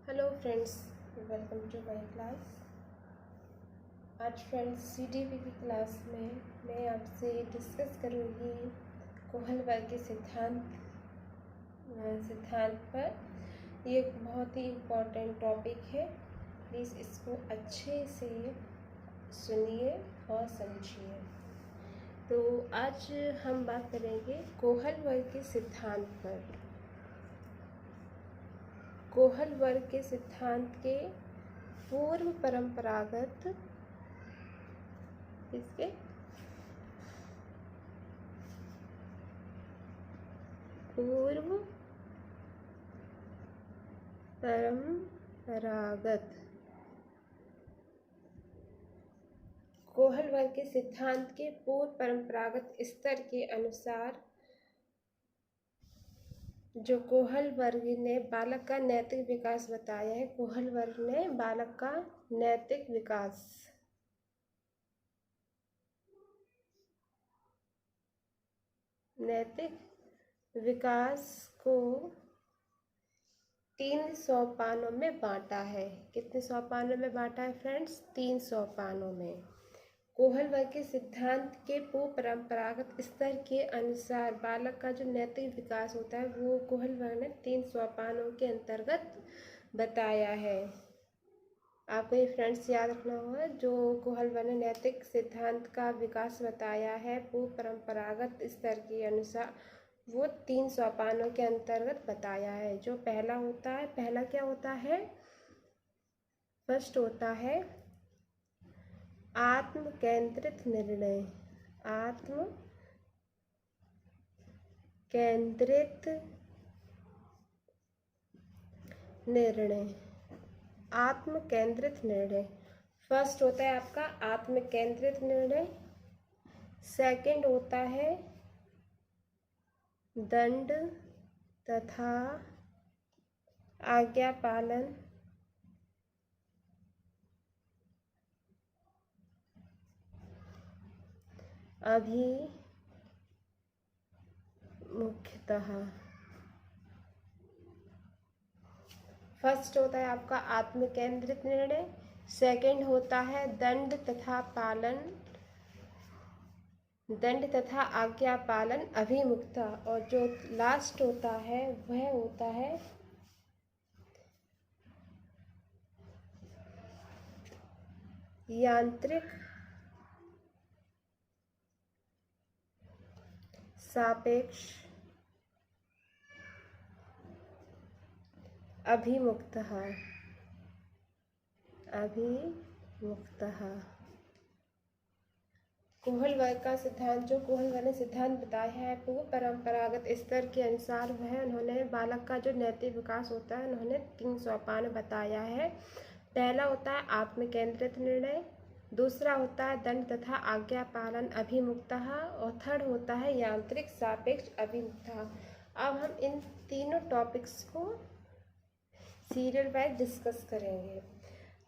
Hello friends, welcome to my class. आज friends CDP की class में मैं आपसे डिस्कस करूँगी कोहल वर्ग के सिद्धांत पर। ये एक बहुत ही इम्पोर्टेंट टॉपिक है, प्लीज़ इसको अच्छे से सुनिए और समझिए। तो आज हम बात करेंगे कोहल वर्ग के सिद्धांत पर। कोहल वर्ग के सिद्धांत के पूर्व परंपरागत कोहल वर्ग के सिद्धांत के पूर्व परंपरागत स्तर के अनुसार जो कोहल वर्ग ने बालक का नैतिक विकास बताया है, कोहल वर्ग ने बालक का नैतिक विकास को 3 सोपानों में बांटा है। कितने सोपानों में बांटा है फ्रेंड्स? 3 सोपानों में। कोहल वर्ग के सिद्धांत के पूर्व परंपरागत स्तर के अनुसार बालक का जो नैतिक विकास होता है वो कोहल वर्ग ने 3 सोपानों के अंतर्गत बताया है। आपको ये फ्रेंड्स याद रखना होगा, जो कोहल वर्ग ने नैतिक सिद्धांत का विकास बताया है पूर्व परंपरागत स्तर के अनुसार, वो 3 सोपानों के अंतर्गत बताया है। जो पहला क्या होता है? फर्स्ट होता है आत्म केंद्रित निर्णय। आत्म केंद्रित निर्णय फर्स्ट होता है आपका आत्म केंद्रित निर्णय। सेकंड होता है दंड तथा आज्ञा पालन। अभिमुख्यतः। फर्स्ट होता है आपका आत्म केंद्रित निर्णय, सेकंड होता है दंड तथा आज्ञा पालन अभिमुखता, और जो लास्ट होता है वह होता है यांत्रिक सापेक्ष अभिमुखतः। कोहल वर्ग का सिद्धांत, जो कोहल वर्ग ने सिद्धांत बताया है पूर्व परंपरागत स्तर के अनुसार, वह उन्होंने बालक का जो नैतिक विकास होता है उन्होंने 3 सोपान बताया है। पहला होता है आत्म केंद्रित निर्णय, दूसरा होता है दंड तथा आज्ञा पालन अभिमुखतः, और थर्ड होता है यांत्रिक सापेक्ष अभिमुखतः। अब हम इन तीनों टॉपिक्स को सीरियल वाइज डिस्कस करेंगे।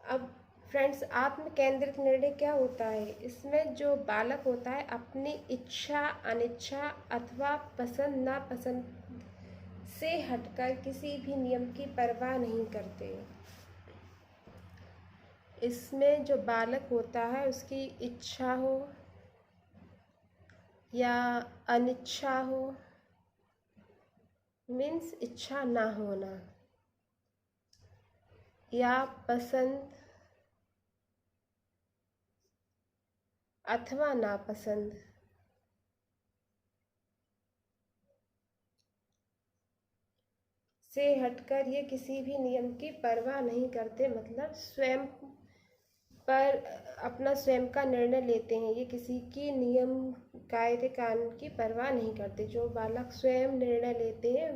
अब फ्रेंड्स, आत्म केंद्रित निर्णय क्या होता है? इसमें जो बालक होता है अपनी इच्छा, अनिच्छा अथवा पसंद नापसंद से हटकर किसी भी नियम की परवाह नहीं करते। इसमें जो बालक होता है उसकी इच्छा हो या अनिच्छा हो, मीन्स इच्छा ना होना, या पसंद अथवा नापसंद से हटकर ये किसी भी नियम की परवाह नहीं करते। मतलब स्वयं पर अपना स्वयं का निर्णय लेते हैं, ये किसी की नियम कायदे कानून की परवाह नहीं करते। जो बालक स्वयं निर्णय लेते हैं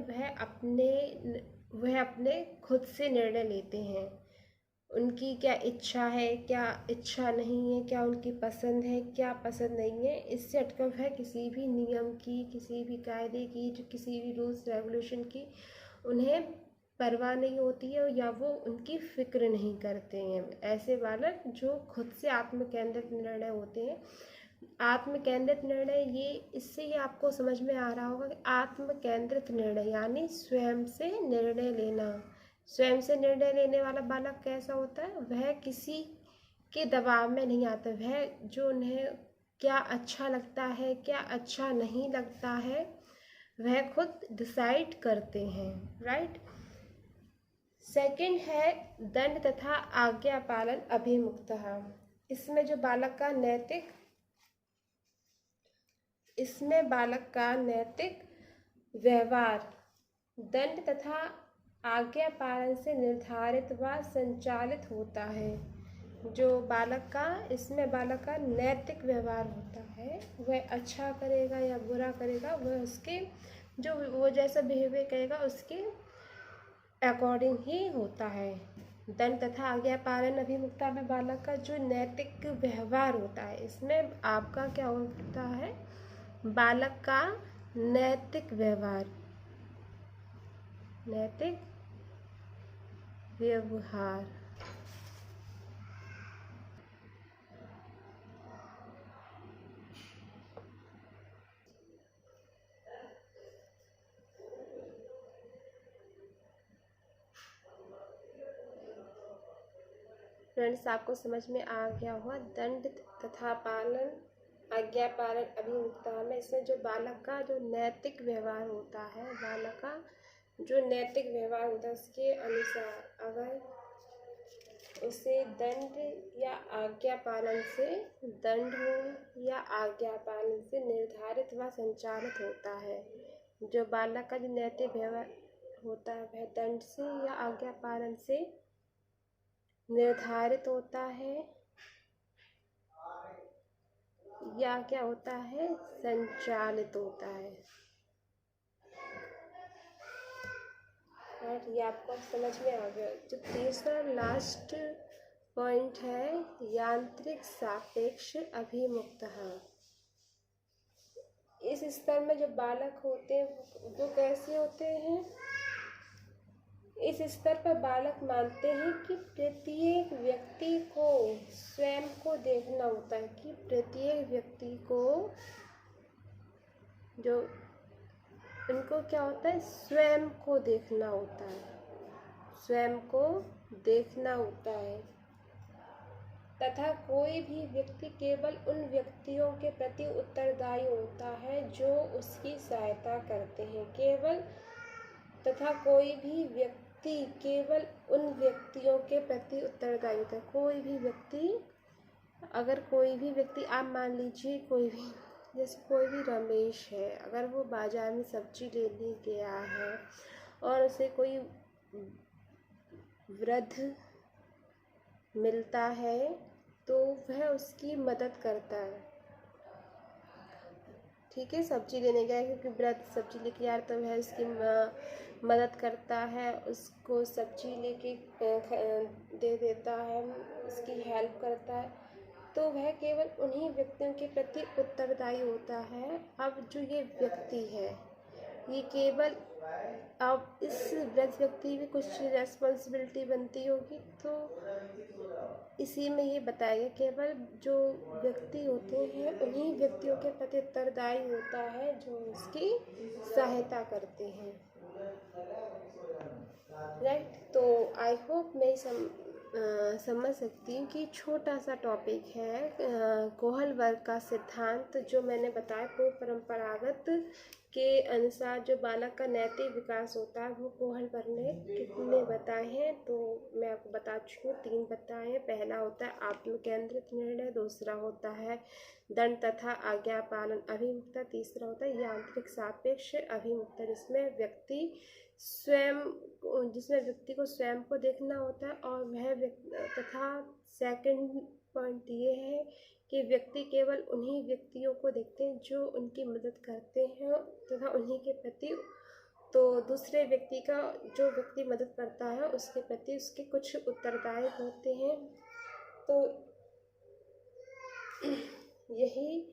वह अपने खुद से निर्णय लेते हैं। उनकी क्या इच्छा है, क्या इच्छा नहीं है, क्या उनकी पसंद है, क्या पसंद नहीं है, इससे हटकर वह किसी भी नियम की, किसी भी कायदे की, किसी भी रूल्स रेगुलेशन की उन्हें परवाह नहीं होती है, या वो उनकी फिक्र नहीं करते हैं। ऐसे बालक जो खुद से आत्म केंद्रित निर्णय होते हैं। आत्म केंद्रित निर्णय, ये इससे ही आपको समझ में आ रहा होगा कि आत्म केंद्रित निर्णय यानी स्वयं से निर्णय लेना, स्वयं से निर्णय लेने वाला बालक कैसा होता है? वह किसी के दबाव में नहीं आता, वह जो उन्हें क्या अच्छा लगता है, क्या अच्छा नहीं लगता है, वह खुद डिसाइड करते हैं, राइट। सेकंड है दंड तथा आज्ञा पालन अभिमुक्तः। इसमें बालक का नैतिक व्यवहार दंड तथा आज्ञा पालन से निर्धारित व संचालित होता है। इसमें बालक का नैतिक व्यवहार होता है, वह अच्छा करेगा या बुरा करेगा, वह उसके जो वो जैसा बिहेवियर करेगा उसके अकॉर्डिंग ही होता है। दंड तथा आज्ञा पालन अभिमुक्ता में बालक का जो नैतिक व्यवहार होता है, इसमें आपका क्या होता है? बालक का नैतिक व्यवहार फ्रेंड्स, आपको समझ में आ गया होगा दंड तथा आज्ञा पालन अभिमुक्ता में। इसमें जो बालक का जो नैतिक व्यवहार होता है, उसके अनुसार अगर उसे दंड या आज्ञा पालन से निर्धारित व संचालित होता है। जो बालक का जो नैतिक व्यवहार होता है वह दंड से या आज्ञा पालन से निर्धारित होता है या क्या होता है? संचालित होता है। और ये आपको समझ में आ गया। जो तीसरा लास्ट पॉइंट है यांत्रिक सापेक्ष अभिमुक्तः। इस स्तर में जो बालक होते हैं वो कैसे होते हैं? इस स्तर पर बालक मानते हैं कि प्रत्येक व्यक्ति को स्वयं को देखना होता है, कि प्रत्येक व्यक्ति को जो उनको क्या होता है? स्वयं को देखना होता है तथा कोई भी व्यक्ति केवल उन व्यक्तियों के प्रति उत्तरदायी होता है जो उसकी सहायता करते हैं। कोई भी व्यक्ति केवल उन व्यक्तियों के प्रति उत्तरदायी होता है। कोई भी व्यक्ति आप मान लीजिए, जैसे कोई भी रमेश है, अगर वो बाजार में सब्जी लेने गया है और उसे कोई वृद्ध मिलता है तो वह उसकी मदद करता है, ठीक है। सब्जी लेने गया क्योंकि वृद्ध सब्जी लेके आ रहा तो वह उसकी मदद करता है, उसको सब्जी लेके दे देता है, उसकी हेल्प करता है, तो वह केवल उन्हीं व्यक्तियों के प्रति उत्तरदायी होता है। अब जो ये व्यक्ति है, ये केवल अब इस वृद्ध व्यक्ति की कुछ रेस्पॉन्सिबिलिटी बनती होगी, तो इसी में ये बताया गया केवल जो व्यक्ति होते हैं उन्हीं व्यक्तियों के प्रति उत्तरदायी होता है जो उसकी सहायता करते हैं, राइट। तो आई होप मैं समझ सकती हूँ कि छोटा सा टॉपिक है कोहल वर्ग का सिद्धांत जो मैंने बताया। को परंपरागत के अनुसार जो बालक का नैतिक विकास होता है वो कोहल वर्ग ने कितने बताए हैं? तो मैं आपको बता चुकी हूँ, 3 बताए हैं। पहला होता है आत्मकेंद्रित निर्णय, दूसरा होता है दंड तथा आज्ञा पालन अभिमुक्ता, तीसरा होता है यांत्रिक सापेक्ष अभिमुक्ता जिसमें व्यक्ति को स्वयं को देखना होता है। और तथा सेकंड पॉइंट ये है कि व्यक्ति केवल उन्हीं व्यक्तियों को देखते हैं जो उनकी मदद करते हैं तथा उन्हीं के प्रति, तो दूसरे व्यक्ति का जो व्यक्ति मदद करता है उसके प्रति उसके कुछ उत्तरदायी होते हैं। तो यही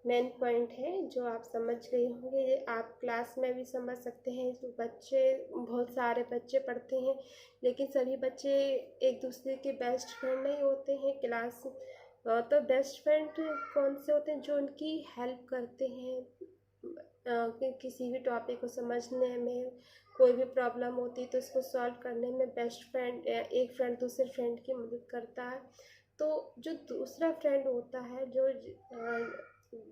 मेन पॉइंट है जो आप समझ गए होंगे। ये आप क्लास में भी समझ सकते हैं। जो बहुत सारे बच्चे पढ़ते हैं लेकिन सभी बच्चे एक दूसरे के बेस्ट फ्रेंड नहीं होते हैं क्लास। तो बेस्ट फ्रेंड कौन से होते हैं? जो उनकी हेल्प करते हैं किसी भी टॉपिक को समझने में, कोई भी प्रॉब्लम होती है तो उसको सॉल्व करने में बेस्ट फ्रेंड, एक फ्रेंड दूसरे फ्रेंड की मदद करता है। तो जो दूसरा फ्रेंड होता है,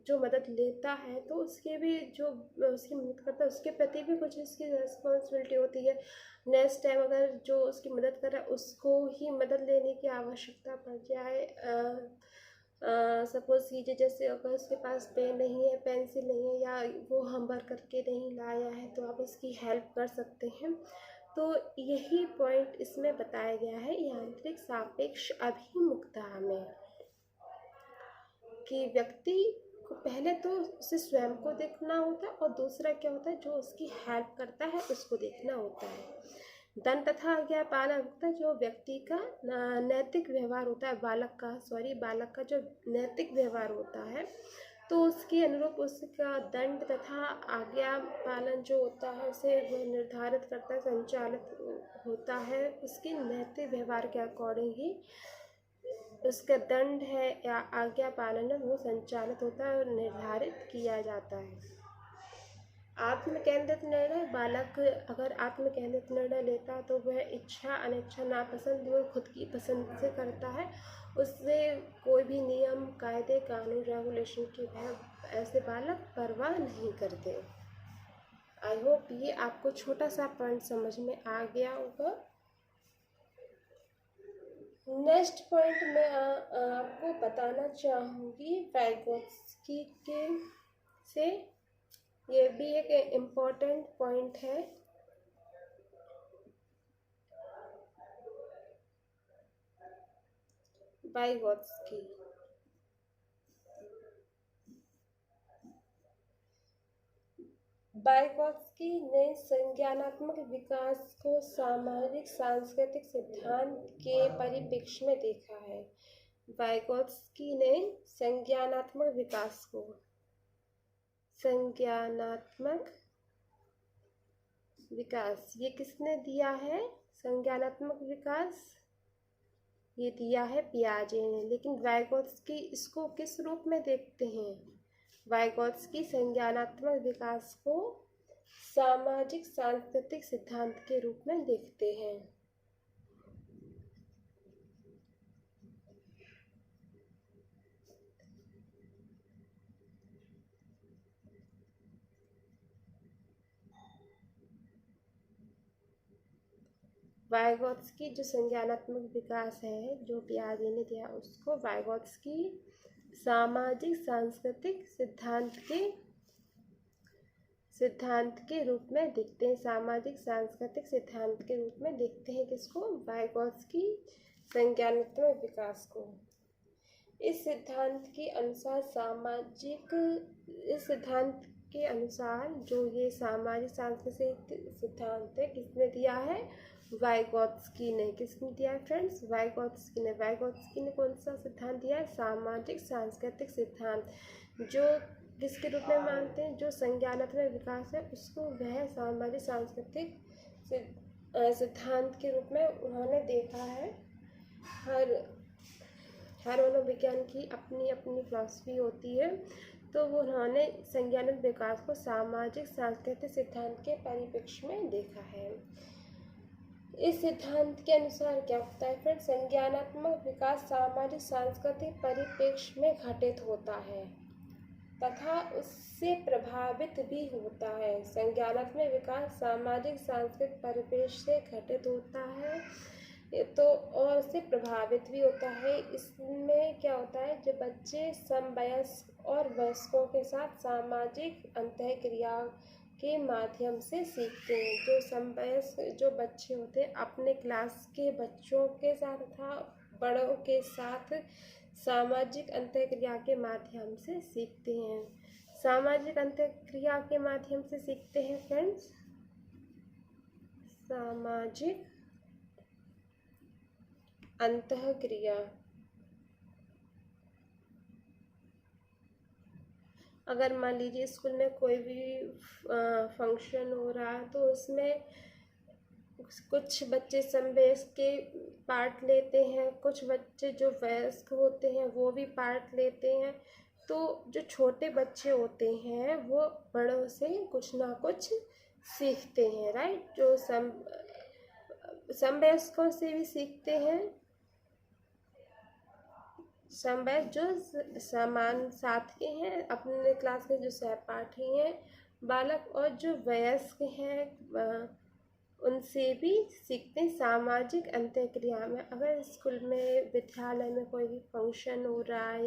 जो मदद लेता है, तो उसके भी जो उसकी मदद करता है उसके प्रति भी कुछ उसकी रिस्पॉन्सिबिलिटी होती है। नेक्स्ट टाइम अगर जो उसकी मदद कर रहा है उसको ही मदद लेने की आवश्यकता पड़ जाए, सपोज़ कीजिए जैसे अगर उसके पास पेन नहीं है, पेंसिल नहीं है, या वो होमवर्क करके नहीं लाया है, तो आप उसकी हेल्प कर सकते हैं। तो यही पॉइंट इसमें बताया गया है यांत्रिक सापेक्ष अभिमुखता में, कि व्यक्ति को पहले तो उसे स्वयं को देखना होता है, और दूसरा क्या होता है, जो उसकी हेल्प करता है उसको देखना होता है। दंड तथा आज्ञापालकता जो व्यक्ति का नैतिक व्यवहार होता है, बालक का जो नैतिक व्यवहार होता है, तो उसके अनुरूप उसका दंड तथा आज्ञा पालन जो होता है उसे वो निर्धारित करता है, संचालित होता है उसके नैतिक व्यवहार के अकॉर्डिंग ही उसका दंड है या आज्ञा पालन है वो संचालित होता है और निर्धारित किया जाता है। आत्मकेंद्रित निर्णय, बालक अगर आत्मकेंद्रित निर्णय लेता है तो वह इच्छा अनिच्छा नापसंद वो खुद की पसंद से करता है, उससे कोई भी नियम कायदे कानून रेगुलेशन की वह ऐसे बालक परवाह नहीं करते। आई होप ये आपको छोटा सा पॉइंट समझ में आ गया होगा। नेक्स्ट पॉइंट मैं आपको बताना चाहूँगी वाइगोत्स्की के से, ये भी एक इम्पोर्टेंट पॉइंट है। वाइगोत्स्की ने संज्ञानात्मक विकास को सामाजिक सांस्कृतिक सिद्धांत के परिप्रेक्ष्य में देखा है। वाइगोत्स्की ने संज्ञानात्मक विकास को, संज्ञानात्मक विकास ये किसने दिया है? संज्ञानात्मक विकास ये दिया है पियाजे ने। लेकिन वाइगोत्स्की इसको किस रूप में देखते हैं? वाइगोत्स्की संज्ञानात्मक विकास को सामाजिक सांस्कृतिक सिद्धांत के रूप में देखते हैं। वाइगोत्स्की जो संज्ञानात्मक विकास है जो पियाजे ने दिया, उसको वाइगोत्स्की सामाजिक सांस्कृतिक सिद्धांत के रूप में देखते हैं। सामाजिक सांस्कृतिक सिद्धांत के रूप में देखते हैं किसको? वाइगोत्स्की संज्ञानात्मक विकास को। इस सिद्धांत के अनुसार जो ये सामाजिक सांस्कृतिक सिद्धांत है किसने दिया है? वाइगोत्स्की ने। किसने दिया है फ्रेंड्स? वाइगोत्स्की ने। वाइगोत्स्की ने कौन सा सिद्धांत दिया है? सामाजिक सांस्कृतिक सिद्धांत, जो किसके रूप में मानते हैं? जो संज्ञानात्मक विकास है उसको वह सामाजिक सांस्कृतिक सिद्धांत के रूप में उन्होंने देखा है। हर मनोविज्ञान की अपनी अपनी फिलॉसफी होती है, तो वो उन्होंने संज्ञानात्मक विकास को सामाजिक सांस्कृतिक सिद्धांत के परिप्रेक्ष्य में देखा है। इस सिद्धांत के अनुसार क्या होता है फिर? संज्ञानात्मक विकास सामाजिक सांस्कृतिक परिप्रेक्ष्य में घटित होता है तथा उससे प्रभावित भी होता है। संज्ञानात्मक विकास सामाजिक सांस्कृतिक परिप्रेक्ष्य से घटित होता है तो और उससे प्रभावित भी होता है। इसमें क्या होता है? जो बच्चे समवयस्क और वयस्कों के साथ सामाजिक अंतःक्रिया के माध्यम से सीखते हैं। जो समवयस्क जो बच्चे होते हैं अपने क्लास के बच्चों के साथ तथा बड़ों के साथ सामाजिक अंतःक्रिया के माध्यम से सीखते हैं। सामाजिक अंतःक्रिया के माध्यम से सीखते हैं फ्रेंड्स, सामाजिक अंतःक्रिया। अगर मान लीजिए स्कूल में कोई भी फंक्शन हो रहा है तो उसमें कुछ बच्चे समवयस्क के पार्ट लेते हैं, कुछ बच्चे जो वयस्क होते हैं वो भी पार्ट लेते हैं। तो जो छोटे बच्चे होते हैं वो बड़ों से कुछ ना कुछ सीखते हैं, राइट। जो समवयस्कों से भी सीखते हैं, समवयस्क जो समान साथ के हैं, अपने क्लास के जो सहपाठी हैं बालक, और जो वयस्क हैं उनसे भी सीखते हैं। सामाजिक अंतःक्रिया में, अगर स्कूल में विद्यालय में कोई भी फंक्शन हो रहा है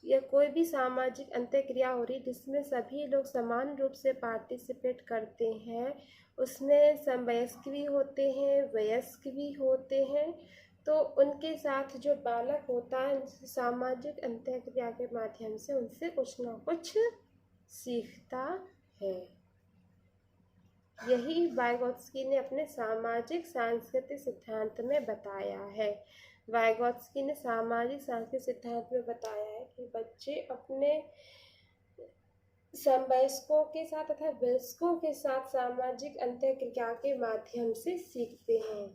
या कोई भी सामाजिक अंतःक्रिया हो रही है जिसमें सभी लोग समान रूप से पार्टिसिपेट करते हैं, उसमें समवयस्क भी होते हैं, वयस्क भी होते हैं, तो उनके साथ जो बालक होता है सामाजिक अंतःक्रिया के माध्यम से उनसे कुछ ना कुछ सीखता है। यही वाइगोत्स्की ने अपने सामाजिक सांस्कृतिक सिद्धांत में बताया है। वाइगोत्स्की ने सामाजिक सांस्कृतिक सिद्धांत में बताया है कि बच्चे अपने समवयस्कों के साथ तथा वयस्कों के साथ सामाजिक अंतःक्रिया के माध्यम से सीखते हैं।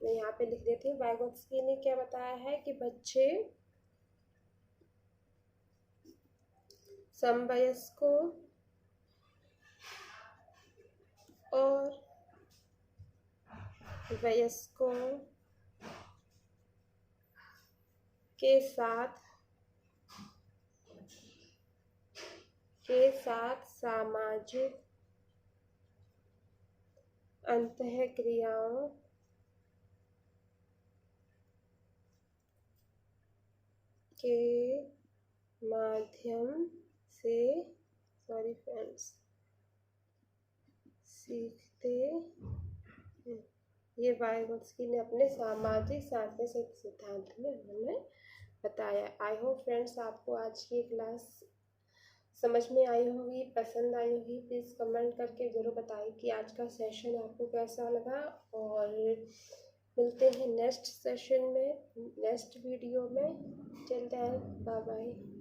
मैं यहाँ पे लिख देती हूँ, वाइगोत्स्की ने क्या बताया है कि बच्चे समवयस्कों और वयस्कों के साथ सामाजिक अंतःक्रियाओं के माध्यम से सीखते हैं। ये वाइगोत्स्की ने अपने सामाजिक सांस्कृतिक सिद्धांत में उन्होंने बताया। आई होप फ्रेंड्स आपको आज की क्लास समझ में आई होगी, पसंद आई होगी। प्लीज़ कमेंट करके ज़रूर बताइए कि आज का सेशन आपको कैसा लगा, और मिलते हैं नेक्स्ट सेशन में, नेक्स्ट वीडियो में। Till then bye bye.